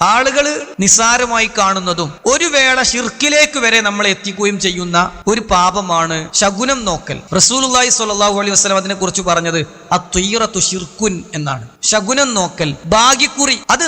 ആളുകൾ നിസ്സാരമായി കാണുന്നതും ഒരു വേള ശിർക്കിലേക്ക് വരെ നമ്മളെ എത്തിക്കുകയും ചെയ്യുന്ന ഒരു പാപമാണ് ശകുനം നോക്കൽ. റസൂലുള്ളാഹി സ്വല്ലല്ലാഹു അലൈഹി വസല്ലം അതിനെ കുറിച്ച് പറഞ്ഞത് അത്വയ്റത്തു ശിർക്കുൻ എന്നാണ്. ശകുനം നോക്കൽ, ഭാഗ്യക്കുറി, അത്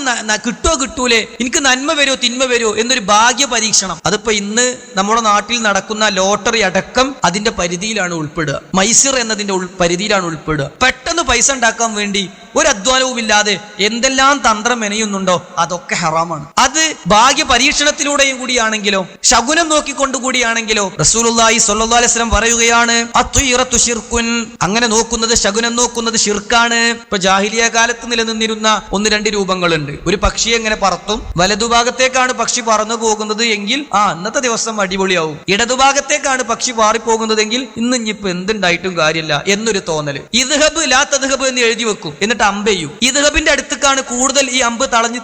കിട്ടോ കിട്ടൂലേ, എനിക്ക് നന്മ വരുമോ തിന്മ വരുമോ എന്നൊരു ഭാഗ്യ പരീക്ഷണം. അതിപ്പോ ഇന്ന് നമ്മുടെ നാട്ടിൽ നടക്കുന്ന ലോട്ടറി അടക്കം അതിന്റെ പരിധിയിലാണ് ഉൾപ്പെടുക. മൈസിർ എന്നതിന്റെ പരിധിയിലാണ് ഉൾപ്പെടുക. പെട്ടെന്ന് പൈസ ഉണ്ടാക്കാൻ വേണ്ടി ഒരു അധ്വാനവുമില്ലാതെ എന്തെല്ലാം തന്ത്രം മെനയുന്നുണ്ടോ അതൊക്കെ ഹറാമാണ്. അത് ഭാഗ്യ പരീക്ഷണത്തിലൂടെയും കൂടിയാണെങ്കിലോ ശകുനം നോക്കിക്കൊണ്ടുകൂടിയാണെങ്കിലോ റസൂലുള്ളാഹി സ്വല്ലല്ലാഹു അലൈഹി വസല്ലം പറയുകയാണ് അത്വയ്റത്തു ശിർക്കുൻ, അങ്ങനെ നോക്കുന്നത്, ശകുനം നോക്കുന്നത് ശിർക്കാണ്. ഇപ്പൊ ജാഹിലിയ കാലത്ത് നിലനിന്നിരുന്ന 1-2 രൂപങ്ങളുണ്ട്. ഒരു പക്ഷി എങ്ങനെ പറത്തും, വലതുഭാഗത്തേക്കാണ് പക്ഷി പറന്നു പോകുന്നത് എങ്കിൽ ഇന്നത്തെ ദിവസം അടിപൊളിയാവും. ഇടതുഭാഗത്തേക്കാണ് പക്ഷി പാറിപ്പോകുന്നതെങ്കിൽ ഇന്നിപ്പോ എന്തുണ്ടായിട്ടും കാര്യമില്ല എന്നൊരു തോന്നല്. ഇദ്ഹബ് ലാ തദ്ഹബ് എന്ന് എഴുതി വെക്കും, എന്നിട്ട് അമ്പെയ്യും. ഇദ്ഹബിന്റെ അടുത്തേക്കാണ് കൂടുതൽ ഈ അമ്പ്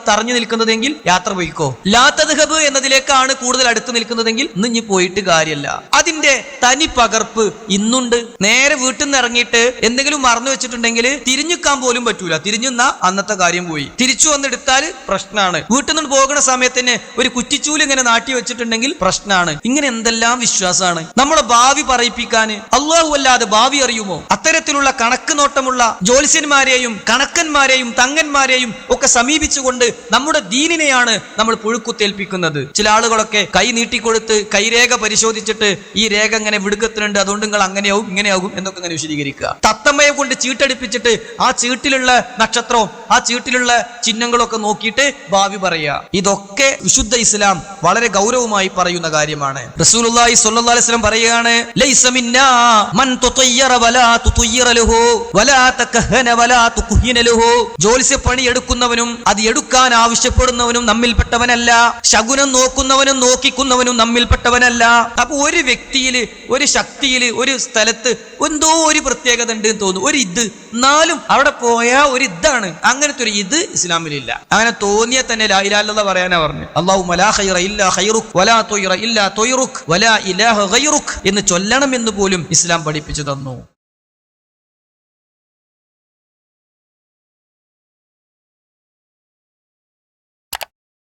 തറഞ്ഞു നിൽക്കുന്നതെങ്കിൽ യാത്ര പോയിക്കോ. ലാ തദ്ഹബ് എന്നതിലേക്കാണ് കൂടുതൽ അടുത്ത് നിൽക്കുന്നതെങ്കിൽ ഇന്ന് പോയിട്ട് കാര്യമില്ല. അതിന്റെ തനി പകർപ്പ് ഇന്നുണ്ട്. നേരെ വീട്ടിൽ നിന്ന് ഇറങ്ങിയിട്ട് എന്തെങ്കിലും മറന്നു വെച്ചിട്ടുണ്ടെങ്കിൽ തിരിഞ്ഞുക്കാൻ പോലും പറ്റൂല. തിരിഞ്ഞുന്ന അന്നത്തെ കാര്യം പോയി. തിരിച്ചു വന്നെടുത്താൽ പ്രശ്നമാണ്. വീട്ടിൽ നിന്ന് പോകുന്ന സമയത്തിന് ഒരു കുറ്റിച്ചൂല് ഇങ്ങനെ നാട്ടി വെച്ചിട്ടുണ്ടെങ്കിൽ പ്രശ്നമാണ്. ഇങ്ങനെ എന്തെല്ലാം വിശ്വാസമാണ്. നമ്മുടെ ഭാവി പറയിപ്പിക്കാന് അല്ലാഹു അല്ലാതെ ഭാവി അറിയുമോ? അത്തരത്തിലുള്ള കണക്ക് നോട്ടമുള്ള ജ്യോത്സ്യന്മാരെയും കണക്കന്മാരെയും തങ്ങന്മാരെയും ഒക്കെ സമീപിച്ചുകൊണ്ട് നമ്മുടെ ദീനിനെയാണ് നമ്മൾ പുഴുക്കുത്തേൽപ്പിക്കുന്നത്. ചില ആളുകളൊക്കെ കൈ നീട്ടിക്കൊടുത്ത് കൈരേഖ പരിശോധിച്ചിട്ട് ഈ രേഖ ഇങ്ങനെ വിടുക്കത്തിനുണ്ട്, അതുകൊണ്ട് നിങ്ങൾ അങ്ങനെയാവും ഇങ്ങനെയാകും എന്നൊക്കെ ഇങ്ങനെ വിശദീകരിക്കുക. തത്തമ്മയെ കൊണ്ട് ചീട്ടടിപ്പിച്ചിട്ട് ആ ചീട്ടിലുള്ള നക്ഷത്രവും ആ ചീട്ടിലുള്ള ചിഹ്നങ്ങളൊക്കെ നോക്കിയിട്ട് ഭാവി പറയുക. ഇതൊക്കെ വിശുദ്ധ ഇസ്ലാം വളരെ ഗൗരവമായി പറയുന്ന കാര്യമാണ്. റസൂലുള്ളാഹി സ്വല്ലല്ലാഹു അലൈഹി വസല്ലം പറയുകയാണ് ലൈസ മിന്നാ മൻ തുതയ്യറ വലാ തുതയ്യറ ലഹു വലാ തകഹന വലാ തുഖഹിന ലഹു. ജ്യോത്സ്യ പണി എടുക്കുന്നവനും അത് എടുക്കാൻ ആവശ്യപ്പെടുന്നവനും നമ്മിൽപ്പെട്ടവനല്ല. ശകുനം നോക്കുന്നവനും നോക്കിക്കുന്നവനും നമ്മിൽപ്പെട്ടവനല്ല. അപ്പൊ ഒരു വ്യക്തിയിൽ, ഒരു ശക്തിയിൽ, ഒരു സ്ഥലത്ത് എന്തോ ഒരു പ്രത്യേകത ഉണ്ട് എന്ന് തോന്നുന്നു, ഒരു ഇത്, എന്നാലും അവിടെ പോയാ ഒരു ഇതാണ്. അങ്ങനത്തെ ഒരു ഇത് ഇസ്ലാമിലില്ല. അങ്ങനെ തോന്നിയാൽ തന്നെ ലാ ഇലാഹ ഇല്ലല്ലാഹ് പറയാനാ പറഞ്ഞു. അല്ലാഹുമ്മ ലാ ഖൈറ ഇല്ലാ ഖൈറുക് വലാ തുയ്റ ഇല്ലാ തുയ്റുക് വലാ ഇലാഹ ഗൈറുക് എന്ന് ചൊല്ലണം എന്ന് പോലും ഇസ്ലാം പഠിപ്പിച്ചു തന്നു.